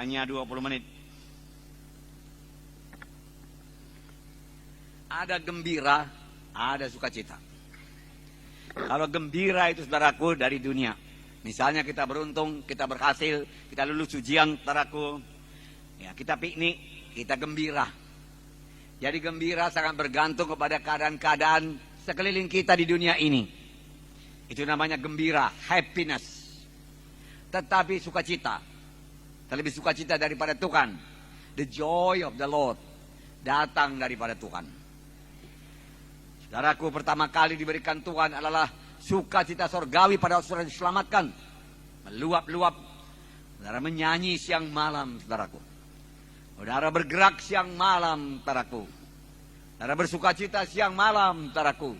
Hanya 20 menit. Ada gembira, ada sukacita. Kalau gembira itu saudaraku dari dunia. Misalnya kita beruntung, kita berhasil, kita lulus ujian saudaraku. Ya, kita piknik, kita gembira. Jadi gembira sangat bergantung kepada keadaan-keadaan sekeliling kita di dunia ini. Itu namanya gembira, happiness. Tetapi sukacita, terlebih sukacita daripada Tuhan. The joy of the Lord datang daripada Tuhan. Saudaraku, pertama kali diberikan Tuhan adalah sukacita sorgawi pada saudara diselamatkan. Meluap-luap. Saudara menyanyi siang malam, saudaraku. Saudara bergerak siang malam, saudaraku. Saudara bersukacita siang malam, saudaraku.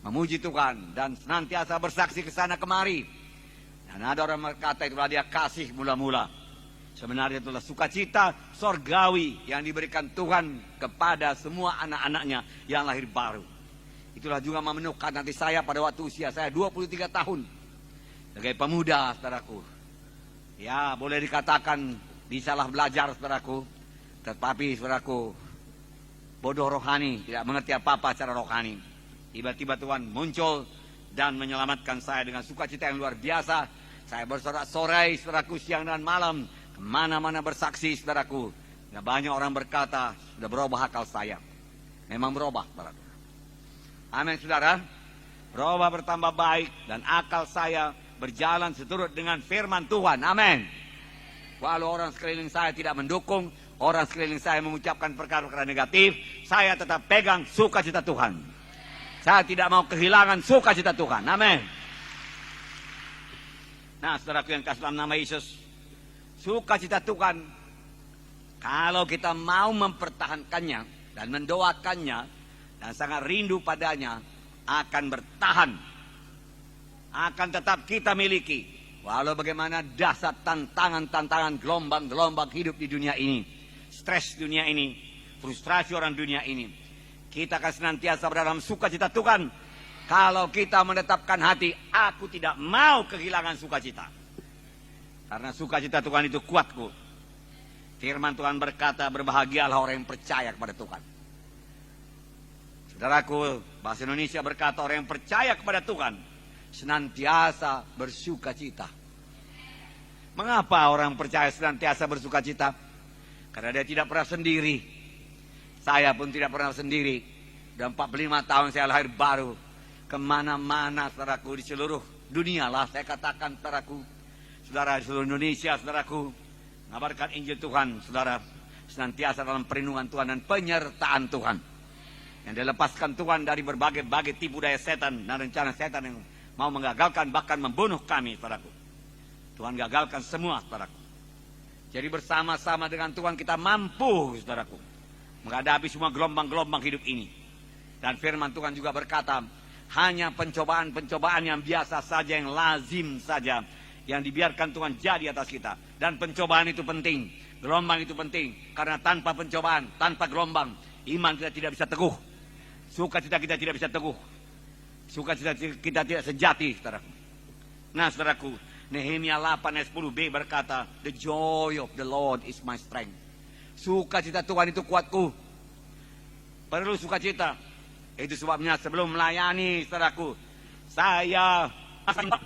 Memuji Tuhan dan senantiasa bersaksi ke sana kemari. Dan ada orang berkata itulah dia kasih mula-mula. Sebenarnya itulah sukacita sorgawi yang diberikan Tuhan kepada semua anak-anaknya yang lahir baru. Itulah juga memenuhkan nanti saya pada waktu usia saya 23 tahun. Sebagai pemuda, saudaraku. Ya, boleh dikatakan disalah belajar, saudaraku. Tetapi, saudaraku, bodoh rohani, tidak mengerti apa-apa secara rohani. Tiba-tiba Tuhan muncul dan menyelamatkan saya dengan sukacita yang luar biasa. Saya bersorak-sorai, saudaraku, siang dan malam. Kemana-mana bersaksi, saudaraku. Dan banyak orang berkata, sudah berubah akal saya. Memang berubah, saudaraku. Amin, saudara. Berubah bertambah baik dan akal saya berjalan seturut dengan firman Tuhan. Amin. Walau orang sekeliling saya tidak mendukung, orang sekeliling saya mengucapkan perkara-perkara negatif, saya tetap pegang sukacita Tuhan. Saya tidak mau kehilangan sukacita Tuhan. Amin. Nah, saudaraku yang kasih dalam nama Yesus, sukacita Tuhan, kalau kita mau mempertahankannya dan mendoakannya, dan sangat rindu padanya, akan bertahan. Akan tetap kita miliki. Walau bagaimana dahsyat tantangan-tantangan, gelombang-gelombang hidup di dunia ini. Stres dunia ini. Frustrasi orang dunia ini. Kita akan senantiasa berada dalam sukacita Tuhan. Kalau kita menetapkan hati, aku tidak mau kehilangan sukacita. Karena sukacita Tuhan itu kuatku. Firman Tuhan berkata, berbahagialah orang yang percaya kepada Tuhan. Saudaraku, bahasa Indonesia berkata orang yang percaya kepada Tuhan senantiasa bersukacita. Mengapa orang percaya senantiasa bersukacita? Karena dia tidak pernah sendiri. Saya pun tidak pernah sendiri. Sudah 45 tahun saya lahir baru. Kemana-mana, saudaraku, di seluruh dunia lah saya katakan, saudaraku. Saudara, di seluruh Indonesia, saudaraku, mengabarkan Injil Tuhan, saudara, senantiasa dalam perlindungan Tuhan dan penyertaan Tuhan. Yang dilepaskan Tuhan dari berbagai-bagai tipu daya setan dan rencana setan yang mau menggagalkan, bahkan membunuh kami, saudaraku. Tuhan gagalkan semua, saudaraku. Jadi bersama-sama dengan Tuhan kita mampu, saudaraku, menghadapi semua gelombang-gelombang hidup ini. Dan firman Tuhan juga berkata, hanya pencobaan-pencobaan yang biasa saja, yang lazim saja, yang dibiarkan Tuhan jadi atas kita. Dan pencobaan itu penting, gelombang itu penting. Karena tanpa pencobaan, tanpa gelombang, iman kita tidak bisa teguh. Sukacita kita tidak bisa teguh. Sukacita kita tidak sejati, saudaraku. Nah, saudaraku, Nehemia 8 ayat 10b berkata, the joy of the Lord is my strength. Sukacita Tuhan itu kuatku. Perlu sukacita. Itu sebabnya sebelum melayani, saudaraku, saya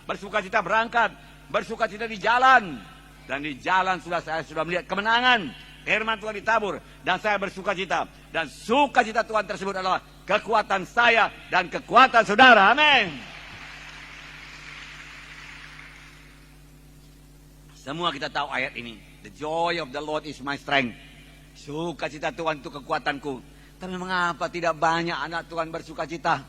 bersukacita berangkat, bersukacita di jalan. Dan di jalan saya sudah melihat kemenangan. Firman Tuhan ditabur dan saya bersukacita. Dan sukacita Tuhan tersebut adalah kekuatan saya dan kekuatan saudara. Amin. Semua kita tahu ayat ini. The joy of the Lord is my strength. Sukacita Tuhan itu kekuatanku. Tapi mengapa tidak banyak anak Tuhan bersukacita?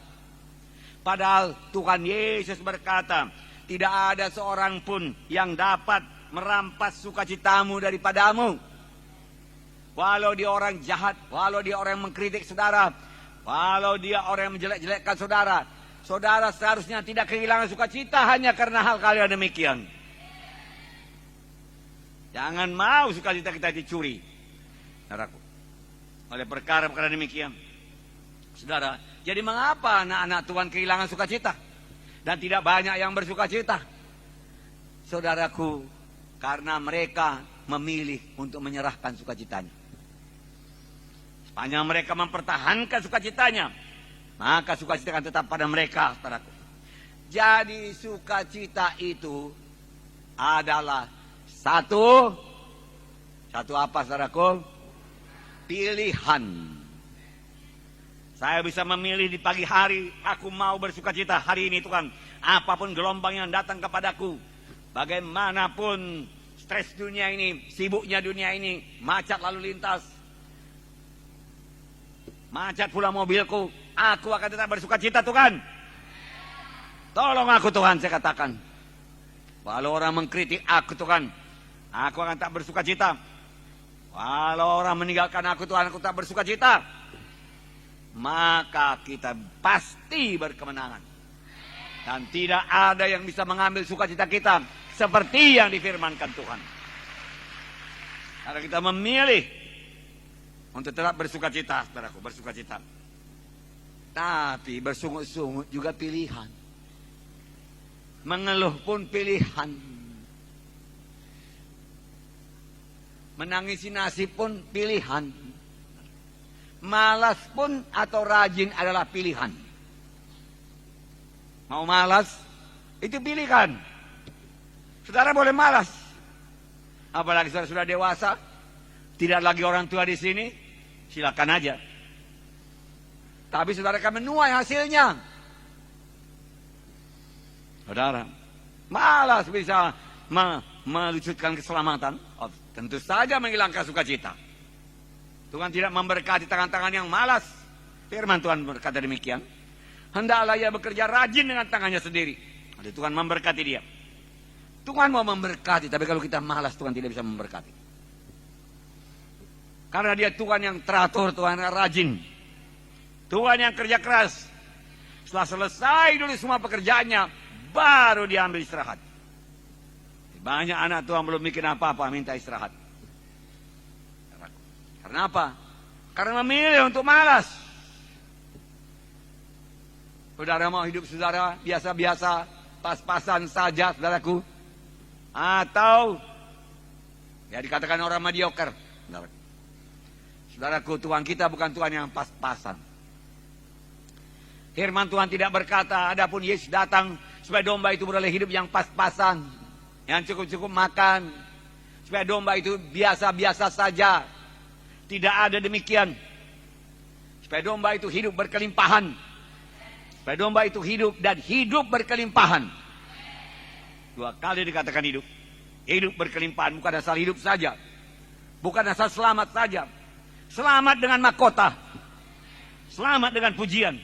Padahal Tuhan Yesus berkata, tidak ada seorang pun yang dapat merampas sukacitamu daripadamu. Walau dia orang jahat, walau dia orang yang mengkritik saudara, walau dia orang yang menjelek-jelekkan saudara, saudara seharusnya tidak kehilangan sukacita hanya karena hal-hal yang demikian. Jangan mau sukacita kita dicuri, saudaraku, oleh perkara-perkara demikian. Saudara, jadi mengapa anak-anak Tuhan kehilangan sukacita dan tidak banyak yang bersukacita? Saudaraku, karena mereka memilih untuk menyerahkan sukacitanya. Sepanjang mereka mempertahankan sukacitanya, maka sukacita akan tetap pada mereka, saudaraku. Jadi sukacita itu adalah satu apa, saudaraku? Pilihan. Saya bisa memilih di pagi hari, aku mau bersukacita hari ini Tuhan. Apapun gelombang yang datang kepadaku, bagaimanapun stres dunia ini, sibuknya dunia ini, macet lalu lintas, macet pula mobilku, aku akan tetap bersukacita Tuhan. Tolong aku Tuhan, saya katakan. Walau orang mengkritik aku Tuhan, aku akan tak bersukacita. Walau orang meninggalkan aku Tuhan, aku tak bersukacita. Maka kita pasti berkemenangan. Dan tidak ada yang bisa mengambil sukacita kita seperti yang difirmankan Tuhan. Karena kita memilih untuk tetap bersukacita, saudaraku, bersukacita. Tapi bersungut-sungut juga pilihan. Mengeluh pun pilihan. Menangisi nasib pun pilihan. Malas pun atau rajin adalah pilihan. Mau malas, itu pilihan. Saudara boleh malas. Apalagi saudara sudah dewasa, tidak lagi orang tua di sini, silakan aja. Tapi saudara akan menuai hasilnya. Saudara, malas bisa melucutkan keselamatan, tentu saja menghilangkan sukacita. Tuhan tidak memberkati tangan-tangan yang malas. Firman Tuhan berkata demikian. Hendaklah ia bekerja rajin dengan tangannya sendiri. Jadi Tuhan memberkati dia. Tuhan mau memberkati, tapi kalau kita malas, Tuhan tidak bisa memberkati. Karena dia Tuhan yang teratur, Tuhan yang rajin. Tuhan yang kerja keras. Setelah selesai dulu semua pekerjaannya, baru dia ambil istirahat. Banyak anak Tuhan belum bikin apa-apa, minta istirahat. Karena apa? Karena memilih untuk malas. Saudara mau hidup saudara biasa-biasa, pas-pasan saja, saudaraku. Atau ya dikatakan orang mediocre. Saudaraku, Tuhan kita bukan Tuhan yang pas-pasan. Firman Tuhan tidak berkata, adapun Yesus datang supaya domba itu beroleh hidup yang pas-pasan, yang cukup-cukup makan, supaya domba itu biasa-biasa saja. Tidak ada demikian. Supaya domba itu hidup berkelimpahan. Supaya domba itu hidup dan hidup berkelimpahan. 2 kali dikatakan hidup. Hidup berkelimpahan, bukan asal hidup saja. Bukan asal selamat saja. Selamat dengan mahkota. Selamat dengan pujian.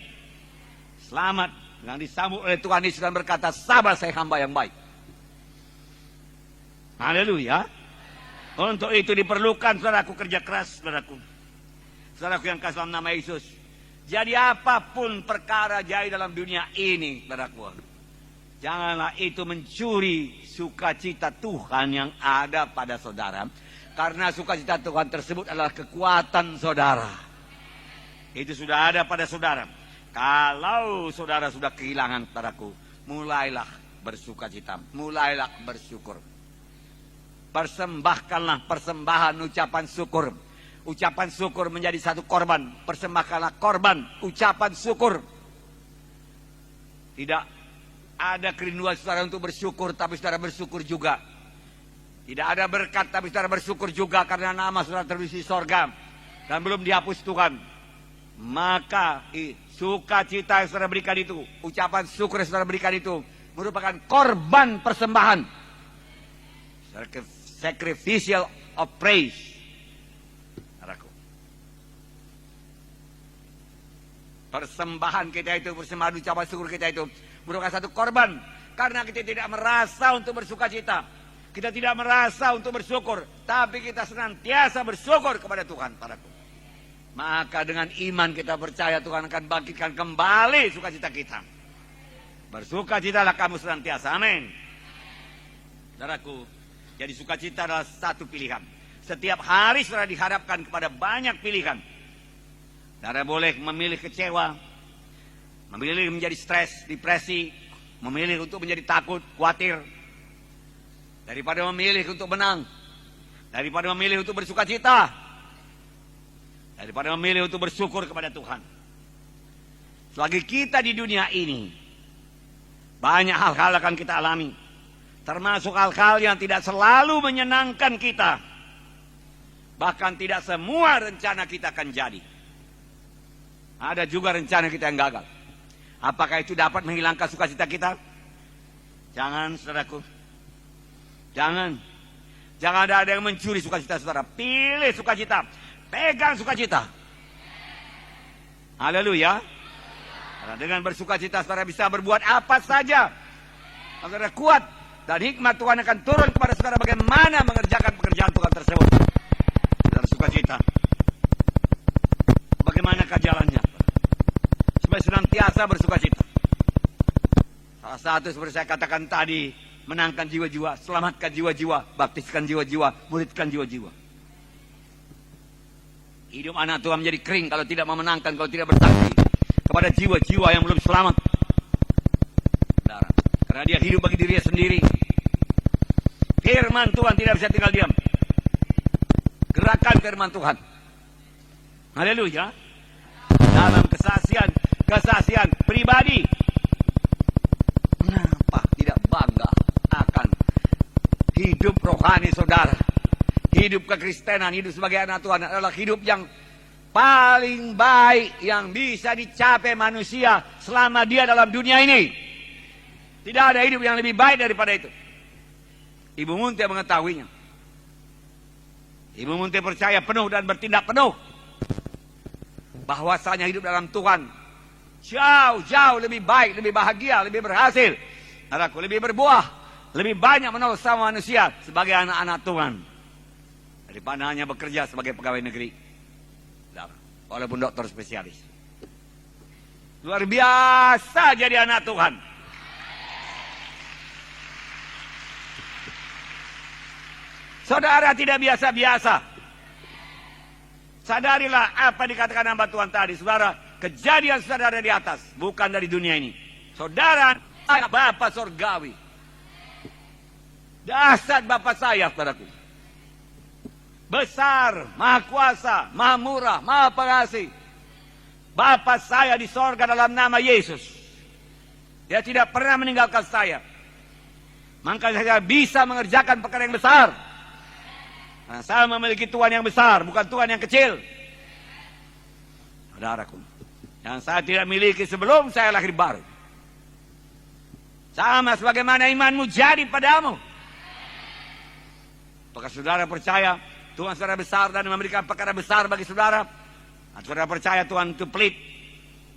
Selamat dengan disambut oleh Tuhan Yesus dan berkata, sabar saya hamba yang baik. Haleluya. Untuk itu diperlukan saudaraku kerja keras, saudaraku. Saudaraku yang kasih dalam nama Yesus. Jadi apapun perkara jadi dalam dunia ini, saudaraku, janganlah itu mencuri sukacita Tuhan yang ada pada saudara. Karena sukacita Tuhan tersebut adalah kekuatan saudara. Itu sudah ada pada saudara. Kalau saudara sudah kehilangan, saudaraku, mulailah bersukacita, mulailah bersyukur. Persembahkanlah persembahan ucapan syukur. Ucapan syukur menjadi satu korban. Persembahkanlah korban ucapan syukur. Tidak ada kerinduan saudara untuk bersyukur, tapi saudara bersyukur juga. Tidak ada berkat, tapi saudara bersyukur juga karena nama saudara tertulis di sorga dan belum dihapus Tuhan. Maka sukacita yang saudara berikan itu, ucapan syukur yang saudara berikan itu merupakan korban persembahan. Sacrificial of praise. Persembahan kita itu, persembahan ucapan syukur kita itu merupakan satu korban. Karena kita tidak merasa untuk bersukacita, kita tidak merasa untuk bersyukur, tapi kita senantiasa bersyukur kepada Tuhan, saudaraku. Maka dengan iman kita percaya Tuhan akan bangkitkan kembali sukacita kita. Bersukacitalah kamu senantiasa, amin. Saudaraku, jadi sukacita adalah satu pilihan. Setiap hari saudara dihadapkan kepada banyak pilihan. Saudara boleh memilih kecewa, memilih menjadi stres, depresi, memilih untuk menjadi takut, khawatir. Daripada memilih untuk menang, daripada memilih untuk bersukacita, daripada memilih untuk bersyukur kepada Tuhan. Selagi kita di dunia ini, banyak hal-hal akan kita alami, termasuk hal-hal yang tidak selalu menyenangkan kita. Bahkan tidak semua rencana kita akan jadi. Ada juga rencana kita yang gagal. Apakah itu dapat menghilangkan sukacita kita? Jangan, saudaraku. Jangan. Jangan ada yang mencuri sukacita saudara. Pilih sukacita. Pegang sukacita. Haleluya. Karena dengan bersukacita saudara bisa berbuat apa saja. Saudara kuat. Dan hikmat Tuhan akan turun kepada saudara bagaimana mengerjakan pekerjaan Tuhan tersebut. Saudara sukacita. Bagaimanakah jalannya? Supaya senantiasa bersukacita. Salah satu seperti saya katakan tadi, menangkan jiwa-jiwa, selamatkan jiwa-jiwa, baptiskan jiwa-jiwa, muridkan jiwa-jiwa. Hidup anak Tuhan menjadi kering kalau tidak memenangkan, kalau tidak bersaksi kepada jiwa-jiwa yang belum selamat. Karena dia hidup bagi dirinya sendiri. Firman Tuhan tidak bisa tinggal diam. Gerakan firman Tuhan. Haleluya. Dalam kesaksian pribadi. Kenapa tidak bangga akan hidup rohani saudara? Hidup kekristenan, hidup sebagai anak Tuhan adalah hidup yang paling baik yang bisa dicapai manusia selama dia dalam dunia ini. Tidak ada hidup yang lebih baik daripada itu. Ibu Munti mengetahuinya. Ibu Munti percaya penuh dan bertindak penuh bahwasanya hidup dalam Tuhan jauh lebih baik, lebih bahagia, lebih berhasil. Anakku, lebih berbuah, lebih banyak menolong sama manusia sebagai anak-anak Tuhan daripada hanya bekerja sebagai pegawai negeri, walaupun dokter spesialis. Luar biasa jadi anak Tuhan. Saudara tidak biasa-biasa. Sadarilah apa dikatakan hamba Tuhan tadi. Saudara, kejadian saudara ada di atas, bukan dari dunia ini. Saudara, Bapa Sorgawi. Dasar Bapa saya, saudaraku. Besar, maha kuasa, maha murah, maha pengasih. Bapa saya di sorga dalam nama Yesus. Dia tidak pernah meninggalkan saya. Maka saya bisa mengerjakan perkara yang besar. Nah, saya memiliki Tuhan yang besar, bukan Tuhan yang kecil. Saudaraku, yang saya tidak miliki sebelum saya lahir baru. Sama sebagaimana imanmu jadi padamu. Apakah saudara percaya Tuhan saudara besar dan memberikan perkara besar bagi saudara? Dan saudara percaya Tuhan itu pelit,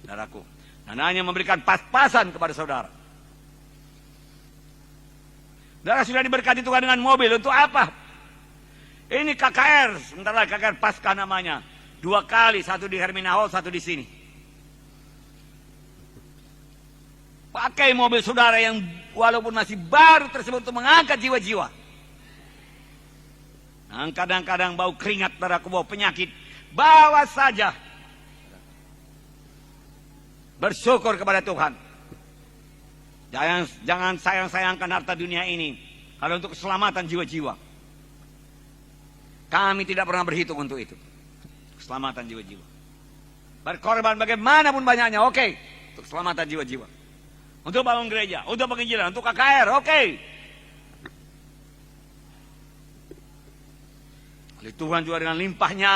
saudaraku, dan hanya memberikan pas-pasan kepada saudara. Saudara sudah diberkati Tuhan dengan mobil, untuk apa? Ini KKR, sebentar lagi KKR Pasca namanya. 2 kali, satu di Hermina Hall, satu di sini. Pakai mobil saudara yang walaupun masih baru tersebut untuk mengangkat jiwa-jiwa. Kadang-kadang bau keringat, saudaraku, bau penyakit. Bawa saja. Bersyukur kepada Tuhan. Jangan sayang-sayangkan harta dunia ini. Kalau untuk keselamatan jiwa-jiwa. Kami tidak pernah berhitung untuk itu. Keselamatan jiwa-jiwa. Berkorban bagaimanapun banyaknya, oke. Untuk keselamatan jiwa-jiwa. Untuk bangun gereja, untuk penginjilan, untuk KKR, oke. Oleh Tuhan juga dengan limpahnya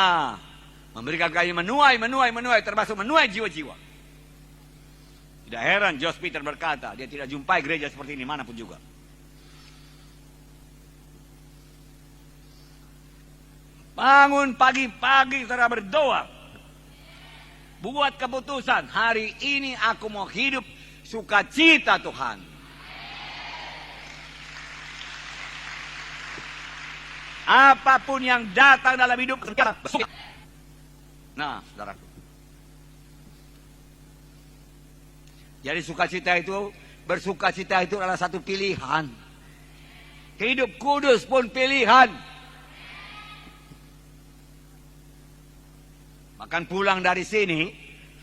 memberikan kami menuai, termasuk menuai jiwa-jiwa. Tidak heran Josh Peter berkata, dia tidak jumpai gereja seperti ini manapun juga. Bangun pagi-pagi saudara berdoa. Buat keputusan, hari ini aku mau hidup sukacita Tuhan. Apapun yang datang dalam hidup kita. Nah, saudaraku. Jadi sukacita itu, bersukacita itu adalah satu pilihan. Hidup kudus pun pilihan. Bahkan pulang dari sini,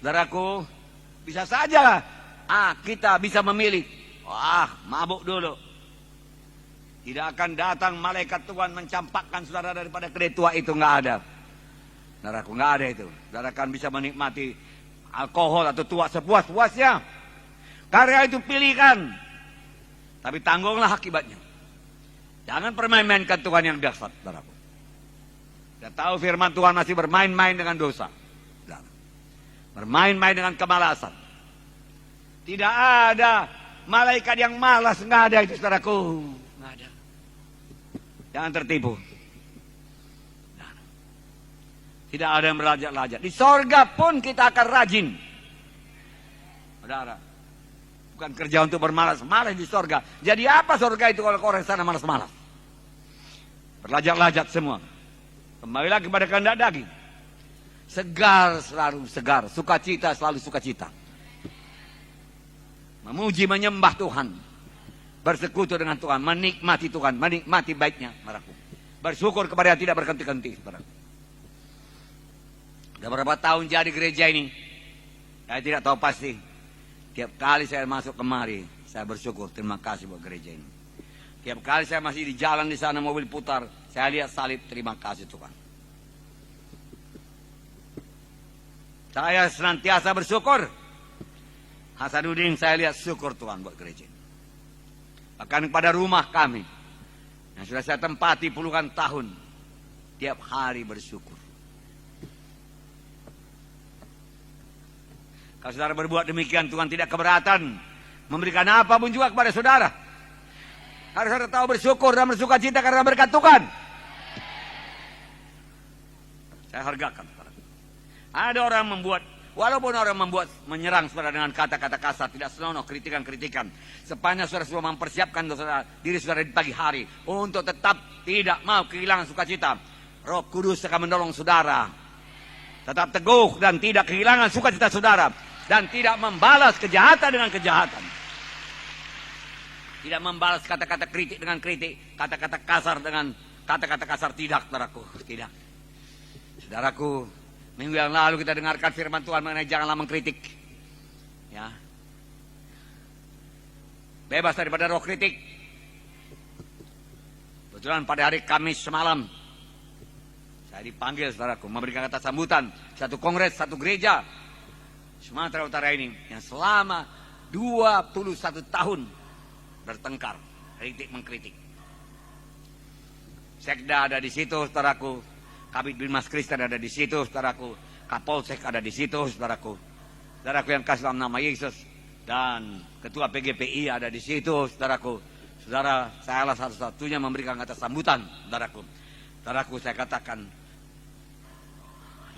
saudaraku, bisa saja kita bisa memilih. Wah, mabuk dulu. Tidak akan datang malaikat Tuhan mencampakkan saudara daripada kedai tua itu, nggak ada. Saudaraku, nggak ada itu. Saudara akan bisa menikmati alkohol atau tua sepuas-puasnya. Karya itu pilihkan, tapi tanggunglah akibatnya. Jangan permain-mainkan Tuhan yang dahsyat, saudaraku. Kita tahu firman Tuhan masih bermain-main dengan dosa. Saudara. Bermain-main dengan kemalasan. Tidak ada malaikat yang malas, nggak ada itu, saudaraku. Nggak ada. Jangan tertipu. Tidak ada yang berlajak-lajak. Di sorga pun kita akan rajin. Saudara, bukan kerja untuk bermalas-malas di sorga. Jadi apa sorga itu kalau orang sana malas-malas? Berlajak-lajak semua. Kembali lagi kepada kehendak daging. Segar selalu segar. Sukacita selalu sukacita. Memuji menyembah Tuhan. Bersekutu dengan Tuhan. Menikmati Tuhan. Menikmati baiknya. Bersyukur kepada yang tidak berhenti-henti. Sudah berapa tahun jadi gereja ini? Saya tidak tahu pasti. Tiap kali saya masuk kemari, saya bersyukur, terima kasih buat gereja ini. Tiap kali saya masih di jalan di sana, mobil putar, saya lihat salib, terima kasih Tuhan. Saya senantiasa bersyukur. Hasanuddin, saya lihat syukur Tuhan buat gereja ini. Bahkan kepada rumah kami, yang sudah saya tempati puluhan tahun, tiap hari bersyukur. Kalau saudara berbuat demikian, Tuhan tidak keberatan memberikan apapun juga kepada saudara. Harus saudara tahu bersyukur dan bersuka cita karena berkat Tuhan. Saya hargakan. Ada orang membuat, walaupun orang menyerang saudara dengan kata-kata kasar, tidak senonoh, kritikan-kritikan. Sepanjang saudara sudah mempersiapkan diri saudara di pagi hari untuk tetap tidak mau kehilangan sukacita, Roh Kudus akan menolong saudara. Tetap teguh dan tidak kehilangan sukacita saudara. Dan tidak membalas kejahatan dengan kejahatan. Tidak membalas kata-kata kritik dengan kritik. Kata-kata kasar dengan kata-kata kasar. Tidak, saudaraku. Tidak. Saudaraku, minggu yang lalu kita dengarkan firman Tuhan mengenai janganlah mengkritik. Ya. Bebas daripada roh kritik. Kebetulan pada hari Kamis semalam, saya dipanggil, saudaraku, memberikan kata sambutan. Satu kongres, satu gereja Sumatera Utara ini yang selama 21 tahun bertengkar, kritik mengkritik. Sekda ada di situ, saudaraku. Kabid Binmas Kristen ada di situ, saudaraku. Kapolsek ada di situ, saudaraku. Saudaraku yang kasih dalam nama Yesus. Dan Ketua PGPI ada di situ, saudaraku. Saudara, saya salah satu-satunya memberikan kata sambutan, saudaraku. Saudaraku, saya katakan,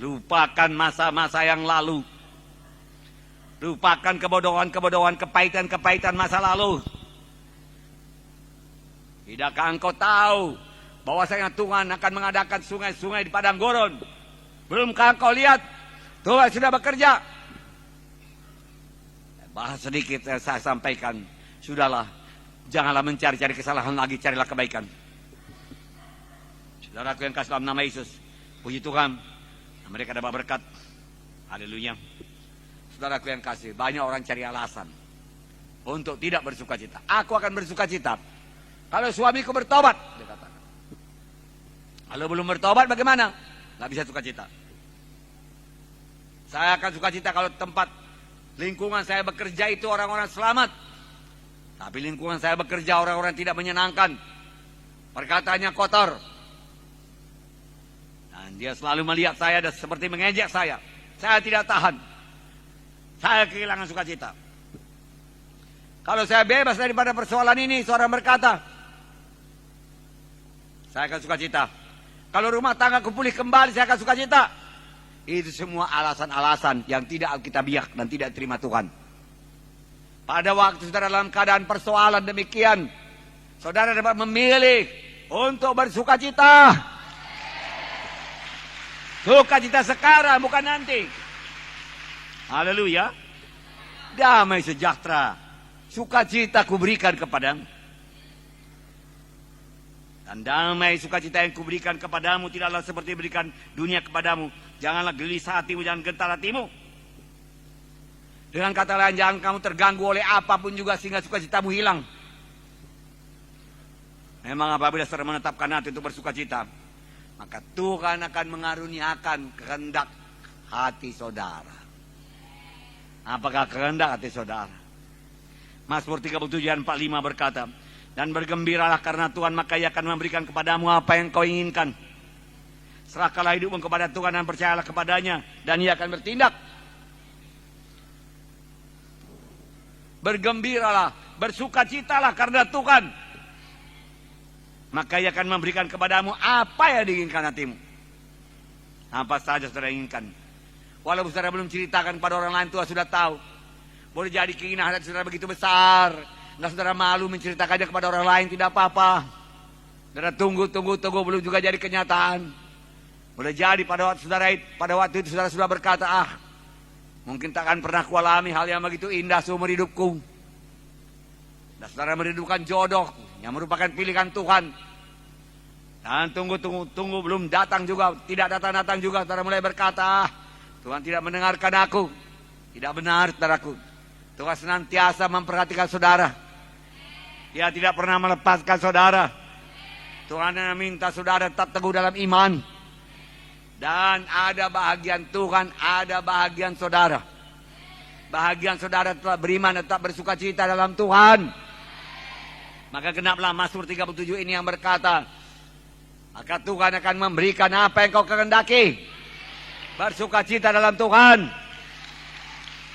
lupakan masa-masa yang lalu. Lupakan kebodohan-kebodohan, kepahitan-kepahitan masa lalu. Tidakkah engkau tahu bahwasanya Tuhan akan mengadakan sungai-sungai di padang gurun? Belumkah engkau lihat Tuhan sudah bekerja? Bahas sedikit saya sampaikan. Sudahlah, janganlah mencari-cari kesalahan lagi, carilah kebaikan. Saudaraku yang kasih dalam nama Yesus, puji Tuhan, mereka dapat berkat. Haleluya. Saudaraku yang kasih, banyak orang cari alasan untuk tidak bersuka cita. Aku akan bersuka cita kalau suamiku bertobat, dia katakan. Kalau belum bertobat bagaimana? Nggak bisa suka cita. Saya akan suka cita kalau tempat lingkungan saya bekerja itu orang-orang selamat. Tapi lingkungan saya bekerja orang-orang tidak menyenangkan. Perkataannya kotor. Dan dia selalu melihat saya dan seperti mengejek saya. Saya tidak tahan. Saya kehilangan sukacita. Kalau saya bebas daripada persoalan ini, seorang berkata, saya akan sukacita. Kalau rumah tangga pulih kembali, saya akan sukacita. Itu semua alasan-alasan yang tidak alkitabiah dan tidak terima Tuhan. Pada waktu saudara dalam keadaan persoalan demikian, saudara dapat memilih untuk bersukacita. Sukacita sekarang, bukan nanti. Haleluya. Damai sejahtera, sukacita kuberikan kepadamu. Dan damai sukacita yang kuberikan kepadamu tidaklah seperti berikan dunia kepadamu. Janganlah gelisah hatimu, jangan gentar hatimu. Dengan kata lain, jangan kamu terganggu oleh apapun juga sehingga sukacitamu hilang. Memang apabila saudara menetapkan hati untuk bersuka cita, maka Tuhan akan mengaruniakan kehendak hati saudara. Apakah kehendak hati saudara? Mazmur 37 ayat 45 berkata, dan bergembiralah karena Tuhan, maka Ia akan memberikan kepadamu apa yang kau inginkan. Serahkanlah hidupmu kepada Tuhan dan percayalah kepadanya, dan Ia akan bertindak. Bergembiralah, bersukacitalah karena Tuhan, maka Ia akan memberikan kepadamu apa yang diinginkan hatimu. Apa saja saudara inginkan. Walaupun saudara belum ceritakan pada orang lain, Tuhan sudah tahu. Boleh jadi keinginan hati saudara begitu besar, nggak saudara malu menceritakannya kepada orang lain, tidak apa-apa. Saudara tunggu, belum juga jadi kenyataan. Boleh jadi pada waktu itu saudara sudah berkata, mungkin takkan pernah kualami hal yang begitu indah seumur hidupku. Dan saudara merindukan jodoh yang merupakan pilihan Tuhan. Dan tunggu, belum datang juga, tidak datang juga. Saudara mulai berkata, Tuhan tidak mendengarkan aku. Tidak benar, saudaraku. Tuhan senantiasa memperhatikan saudara. Dia tidak pernah melepaskan saudara. Tuhan yang minta saudara tetap teguh dalam iman. Dan ada bahagian Tuhan, ada bahagian saudara. Bahagian saudara tetap beriman, tetap bersuka cita dalam Tuhan. Maka genaplah Mazmur 37 ini yang berkata, maka Tuhan akan memberikan apa yang kau kehendaki. Bersuka cita dalam Tuhan.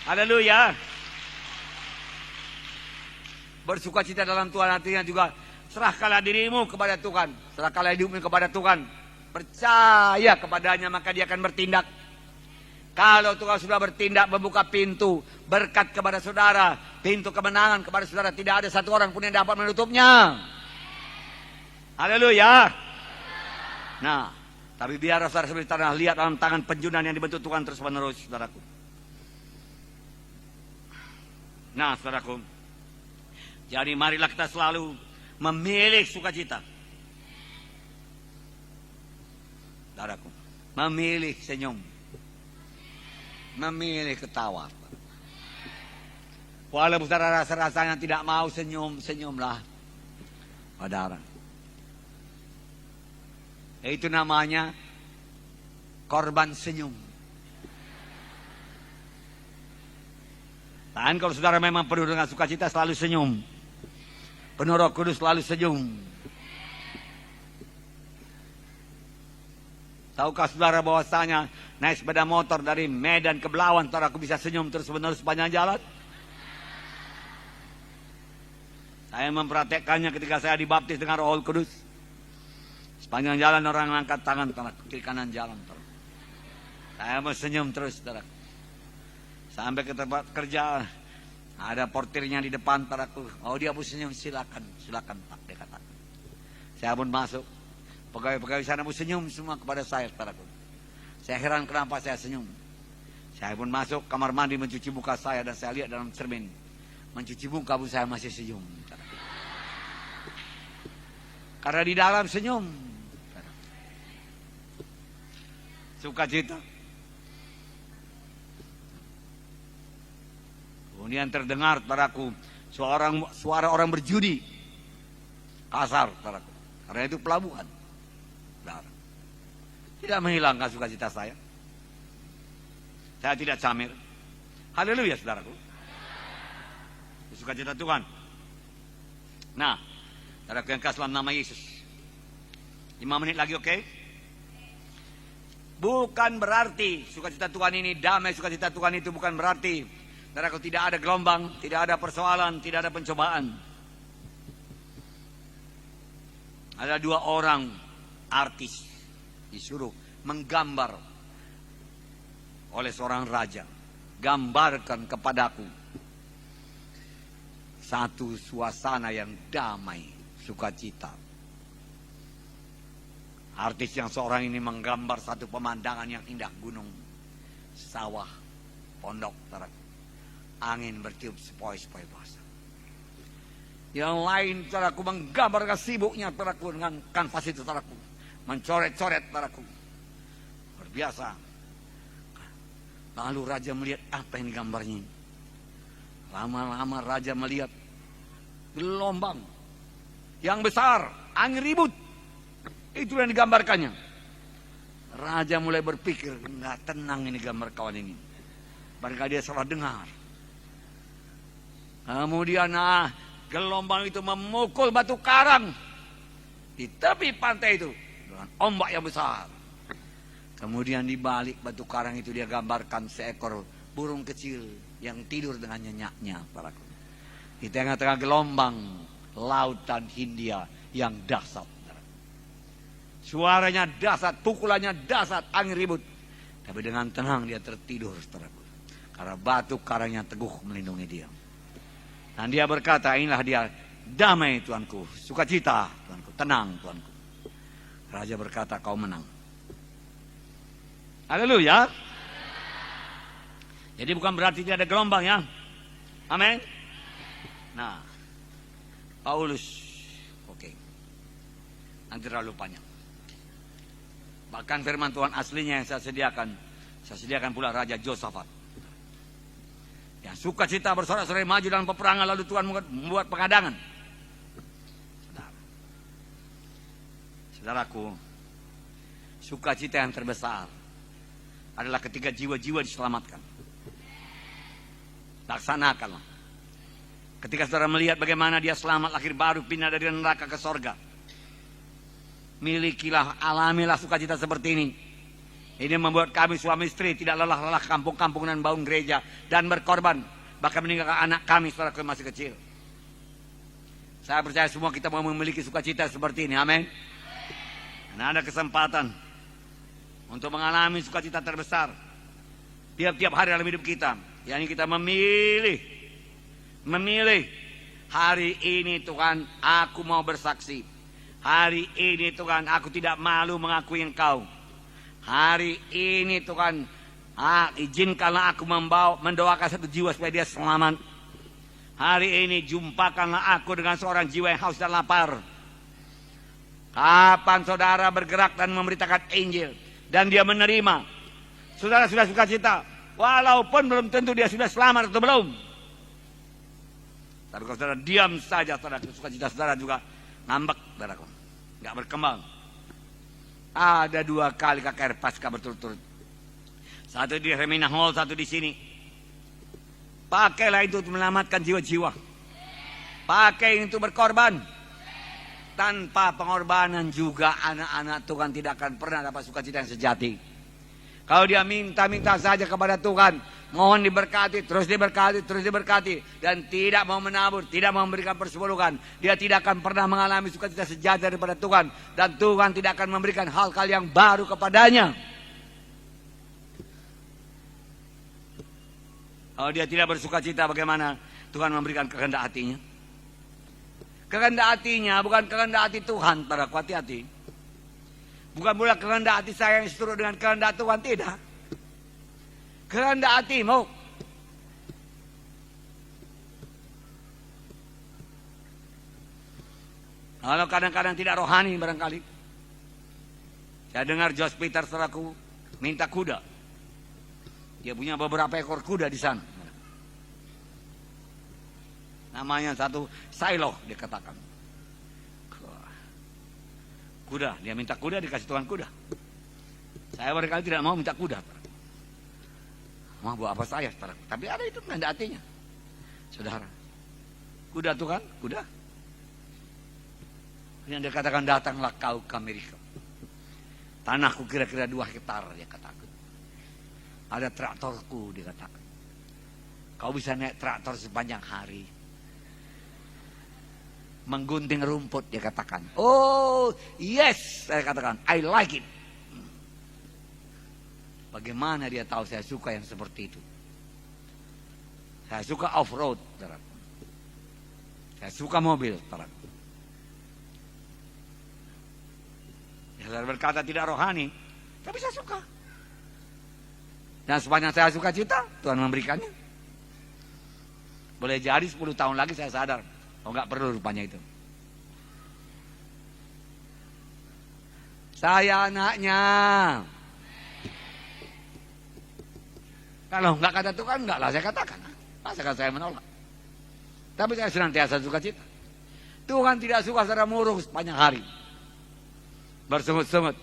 Haleluya. Bersuka cita dalam Tuhan artinya juga serahkanlah dirimu kepada Tuhan. Serahkanlah hidupmu kepada Tuhan. Percaya kepadanya, maka Dia akan bertindak. Kalau Tuhan sudah bertindak, membuka pintu berkat kepada saudara, pintu kemenangan kepada saudara, tidak ada satu orang pun yang dapat menutupnya. Haleluya. Nah, tapi biar saudara seperti tanah lihat dalam tangan penjunan yang dibentuk Tuhan terus menerus, saudaraku. Nah, saudaraku, jadi marilah kita selalu memilih sukacita. Saudaraku, memilih senyum, memilih ketawa. Walaupun saudara rasa-rasanya tidak mau senyum, senyumlah, saudara. Itu namanya korban senyum. Dan kalau saudara memang penuh dengan sukacita, selalu senyum. Penuh Roh Kudus, selalu senyum. Tahukah saudara bahwasanya naik sepeda motor dari Medan ke Belawan, saudara aku bisa senyum terus menerus sepanjang jalan? Saya mempraktekkannya ketika saya dibaptis dengan Roh Kudus. Sepanjang jalan orang angkat tangan, kiri kanan jalan. Saya mau senyum terus, saudara. Sampai ke tempat kerja, ada portirnya di depan, saudaraku. Oh, dia pun senyum, silakan Pak, dia kata. Saya pun masuk. Pegawai-pegawai sana pun senyum semua kepada saya, saudaraku. Saya heran kenapa saya senyum. Saya pun masuk kamar mandi mencuci muka saya, dan saya lihat dalam cermin. Mencuci muka pun saya masih senyum, saudaraku. Karena di dalam senyum, sukacita. Kemudian terdengar, saudaraku, suara orang berjudi. Kasar, saudaraku. Karena itu pelabuhan. Saudara. Tidak menghilangkan sukacita saya. Saya tidak camir. Haleluya, saudaraku. Sukacita Tuhan. Nah, saudaraku yang kasih dalam nama Yesus. 5 menit lagi, oke? Bukan berarti sukacita Tuhan ini damai, sukacita Tuhan itu bukan berarti saudaraku tidak ada gelombang, tidak ada persoalan, tidak ada pencobaan. Ada 2 orang artis disuruh menggambar oleh seorang raja. Gambarkan kepadaku satu suasana yang damai, sukacita. Artis yang seorang ini menggambar satu pemandangan yang indah, gunung, sawah, pondok, angin bertiup sepoi-sepoi basah. Yang lain, saudaraku, menggambarkan sibuknya, saudaraku, dengan kanvas itu, saudaraku, mencoret-coret, saudaraku, luar biasa. Lalu raja melihat apa yang digambarnya. Lama-lama raja melihat gelombang yang besar, angin ribut. Itu yang digambarkannya. Raja mulai berpikir, nggak tenang ini gambar kawan ini. Barangkali dia salah dengar. Kemudian gelombang itu memukul batu karang di tepi pantai itu dengan ombak yang besar. Kemudian di balik batu karang itu dia gambarkan seekor burung kecil yang tidur dengan nyenyaknya. Di tengah-tengah gelombang lautan Hindia yang dahsyat. Suaranya dahsyat, pukulannya dahsyat, angin ribut. Tapi dengan tenang dia tertidur, saudaraku. Karena batu karangnya teguh melindungi dia. Dan dia berkata, inilah dia, damai Tuanku, sukacita Tuanku, tenang Tuanku. Raja berkata, kau menang. Haleluya. Jadi bukan berarti tidak ada gelombang ya. Amin. Nah, Paulus, oke. Nanti terlalu panjang. Bahkan firman Tuhan aslinya yang saya sediakan pula Raja Josafat. Yang sukacita bersorak-sorai maju dalam peperangan, lalu Tuhan membuat pengadangan. Saudaraku, sukacita yang terbesar adalah ketika jiwa-jiwa diselamatkan. Laksanakanlah. Ketika saudara melihat bagaimana dia selamat lahir baru, pindah dari neraka ke sorga. Milikilah, alamilah sukacita seperti ini. Ini membuat kami suami istri tidak lelah-lelah kampung-kampung dan bangun gereja dan berkorban, bahkan meninggalkan anak kami saudara masih kecil. Saya percaya semua kita mau memiliki sukacita seperti ini. Amin. Dan ada kesempatan untuk mengalami sukacita terbesar tiap-tiap hari dalam hidup kita. Yang kita memilih hari ini Tuhan, aku mau bersaksi. Hari ini Tuhan, aku tidak malu mengakui Engkau. Hari ini Tuhan, izinkanlah aku mendoakan satu jiwa supaya dia selamat. Hari ini jumpakanlah aku dengan seorang jiwa yang haus dan lapar. Kapan saudara bergerak dan memberitakan Injil dan dia menerima, saudara sudah sukacita, walaupun belum tentu dia sudah selamat atau belum. Tapi kalau saudara diam saja, saudara sukacita saudara juga ngambek, saudara, nggak berkembang. Ada 2 kali KKR Pasca berturut-turut. Satu di Remina Hall, satu di sini. Pakailah itu untuk menyelamatkan jiwa-jiwa. Pakai itu berkorban. Tanpa pengorbanan juga anak-anak Tuhan tidak akan pernah dapat sukacita yang sejati. Kalau dia minta-minta saja kepada Tuhan, mohon diberkati, terus diberkati, dan tidak mau menabur, tidak mau memberikan persepuluhan, dia tidak akan pernah mengalami sukacita sejati daripada Tuhan, dan Tuhan tidak akan memberikan hal-hal yang baru kepadanya. Kalau dia tidak bersukacita, bagaimana Tuhan memberikan kehendak hatinya? Kehendak hatinya bukan kehendak hati Tuhan, para hati-hati. Bukan pula kehendak hati saya yang seturut dengan kehendak Tuhan, tidak. Kehendak hatimu. Kalau kadang-kadang tidak rohani barangkali. Saya dengar Josh Peter selaku minta kuda. Dia punya beberapa ekor kuda di sana. Namanya satu Silo dia katakan. Kuda, dia minta kuda, dikasih Tuhan kuda. Saya barangkali tidak mau minta kuda. Mau buat apa saya? Tapi ada itu kehendak hatinya. Saudara, kuda Tuhan, kuda. Yang dia katakan, datanglah kau ke Amerika. Tanahku kira-kira 2 hektar, dia katakan. Ada traktorku, dia katakan. Kau bisa naik traktor sepanjang hari. Menggunting rumput, dia katakan. Oh yes, saya katakan, I like it. Bagaimana dia tahu saya suka yang seperti itu? Saya suka off-road, saya suka mobil. Saya berkata tidak rohani, tapi saya suka. Dan sepanjang saya suka cita, Tuhan memberikannya. Boleh jadi 10 tahun lagi saya sadar, oh nggak perlu rupanya itu. Saya anaknya. Kalau nggak kata Tuhan, nggak lah saya katakan. Masa kan saya menolak. Tapi saya senantiasa suka cita. Tuhan tidak suka saudara murung sepanjang hari. Bersungut-sungut.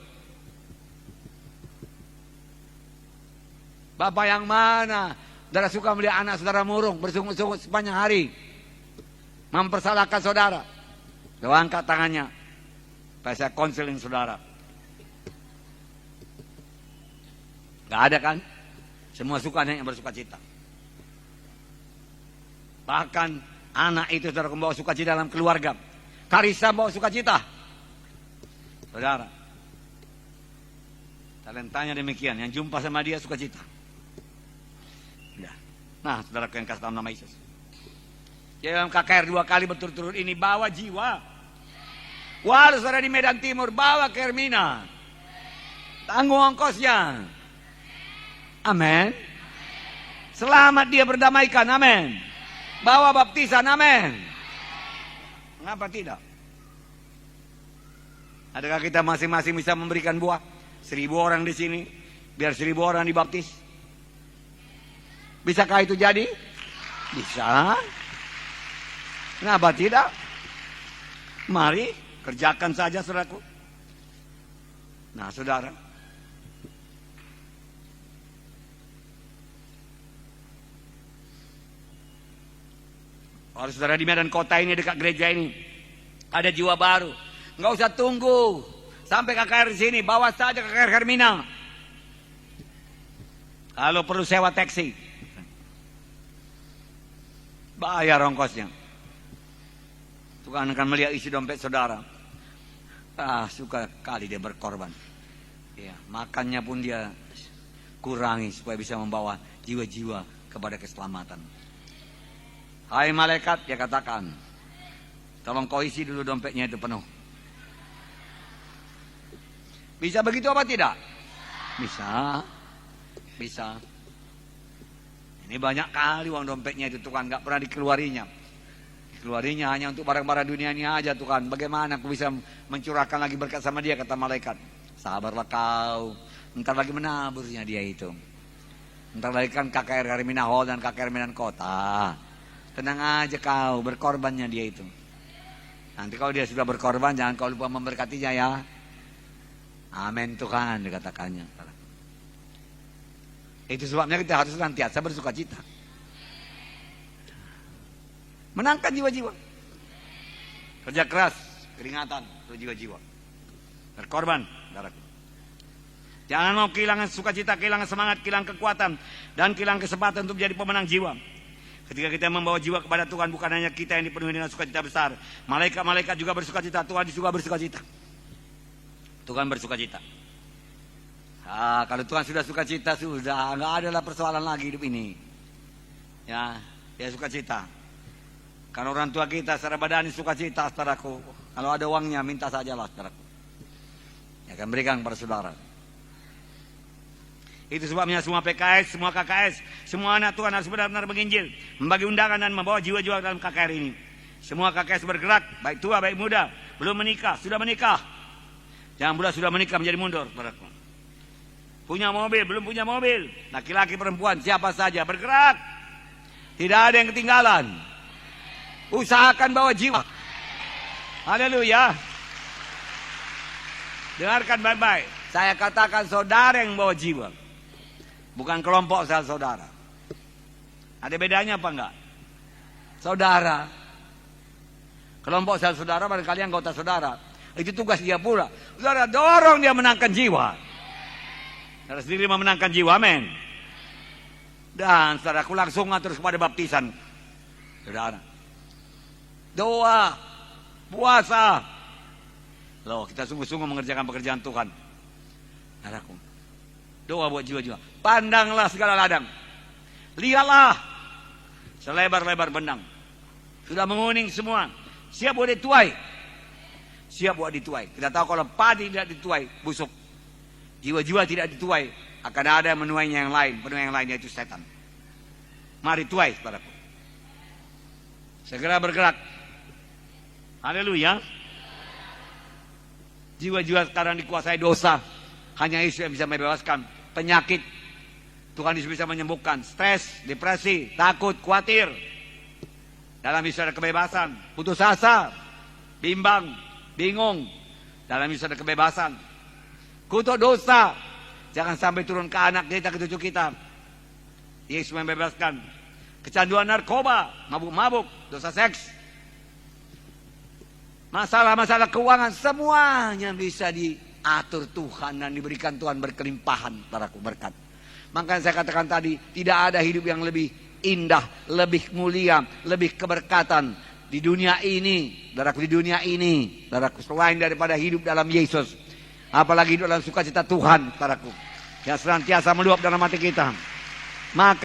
Bapak yang mana saudara suka melihat anak saudara murung, bersungut-sungut sepanjang hari, mempersalahkan saudara? Coba angkat tangannya, supaya saya konseling saudara. Gak ada kan? Semua suka yang bersuka cita. Bahkan anak itu saudara membawa sukacita dalam keluarga. Karissa bawa sukacita. Saudara, talentanya demikian. Yang jumpa sama dia sukacita. Nah, saudara yang kasih tahu nama Yesus. Dalam KKR 2 kali berturut-turut ini bawa jiwa. Walau saudara di Medan Timur, bawa ke Hermina. Tanggung ongkosnya. Amin. Selamat dia berdamaikan. Amin. Bawa baptisan. Amin. Mengapa tidak? Adakah kita masing-masing bisa memberikan buah? 1000 orang di sini, biar 1000 orang dibaptis. Bisakah itu jadi? Bisa. Kenapa tidak? Mari kerjakan saja saudaraku. Nah saudara, kalau saudara di Medan Kota ini, dekat gereja ini ada jiwa baru, nggak usah tunggu sampai KKR di sini, bawa saja KKR Hermina. Kalau perlu sewa taksi, bayar ongkosnya. Tuhan akan melihat isi dompet saudara. Suka kali dia berkorban. Ya, makannya pun dia kurangi supaya bisa membawa jiwa-jiwa kepada keselamatan. Hai malaikat, dia katakan, tolong kau isi dulu dompetnya itu penuh. Bisa begitu apa tidak? Bisa. Bisa. Ini banyak kali uang dompetnya itu Tuhan gak pernah dikeluarinya. Dikeluarinya hanya untuk barang-barang dunia ini aja Tuhan. Bagaimana aku bisa mencurahkan lagi berkat sama dia, kata malaikat. Sabarlah kau, ntar lagi menaburnya dia itu. Ntar lagi kan KKR Hermina Hall dan KKR Medan Kota. Tenang aja kau, berkorbannya dia itu. Nanti kalau dia sudah berkorban, jangan kau lupa memberkatinya ya. Amin Tuhan, dikatakannya. Itu sebabnya kita harus senantiasa bersuka cita. Menangkan jiwa-jiwa. Kerja keras, keringatan untuk jiwa-jiwa. Berkorban, saudaraku. Jangan mau kehilangan sukacita, kehilangan semangat, kehilangan kekuatan, dan kehilangan kesempatan untuk menjadi pemenang jiwa. Ketika kita membawa jiwa kepada Tuhan, bukan hanya kita yang dipenuhi dengan sukacita besar. Malaikat-malaikat juga bersukacita, Tuhan juga bersukacita. Tuhan bersukacita. Kalau Tuhan sudah sukacita, sudah nggak ada lah persoalan lagi hidup ini. Ya, dia sukacita. Karena orang tua kita secara badani sukacita, saudaraku. Kalau ada uangnya, minta sajalah, saudaraku. Ya, akan berikan kepada saudara. Itu sebabnya semua PKS, semua KKS, semua anak Tuhan harus benar-benar menginjil, membagi undangan dan membawa jiwa-jiwa dalam KKR ini. Semua KKS bergerak, baik tua, baik muda, belum menikah, sudah menikah. Jangan pula sudah menikah menjadi mundur, saudaraku. Punya mobil, belum punya mobil, laki-laki, perempuan, siapa saja bergerak. Tidak ada yang ketinggalan. Usahakan bawa jiwa. Haleluya. Dengarkan baik-baik. Saya katakan saudara yang bawa jiwa, bukan kelompok saudara. Ada bedanya apa enggak? Saudara. Kelompok saudara barangkali anggota saudara. Itu tugas dia pula. Saudara dorong dia menangkan jiwa. Saudara sendiri memenangkan jiwa, amin. Dan saudaraku langsung ngatur kepada baptisan. Saudara. Doa. Puasa. Loh, kita sungguh-sungguh mengerjakan pekerjaan Tuhan. Saudaraku. Doa buat jiwa-jiwa. Pandanglah segala ladang. Lihatlah. Selebar-lebar benang. Sudah menguning semua. Siap buat dituai. Siap buat dituai. Kita tahu kalau padi tidak dituai, busuk. Jiwa-jiwa tidak dituai, akan ada menuainya yang lain. Penuai yang lain yaitu setan. Mari tuai, saudaraku. Segera bergerak. Haleluya. Jiwa-jiwa sekarang dikuasai dosa. Hanya Yesus yang bisa membebaskan. Penyakit, Tuhan Yesus bisa menyembuhkan. Stres, depresi, takut, khawatir. Dalam Yesus ada kebebasan. Putus asa. bimbang, bingung. Dalam Yesus ada kebebasan. Kutuk dosa jangan sampai turun ke anak kita, ke cucu kita. Yesus membebaskan. Kecanduan narkoba, mabuk-mabuk, dosa seks, masalah-masalah keuangan, semuanya bisa diatur Tuhan dan diberikan Tuhan berkelimpahan saudaraku berkat. Makanya saya katakan tadi, tidak ada hidup yang lebih indah, lebih mulia, lebih keberkatan di dunia ini, saudaraku, di dunia ini, saudaraku, selain daripada hidup dalam Yesus. Apalagi hidup dalam sukacita Tuhan, saudaraku, yang senantiasa meluap dalam hati kita. Maka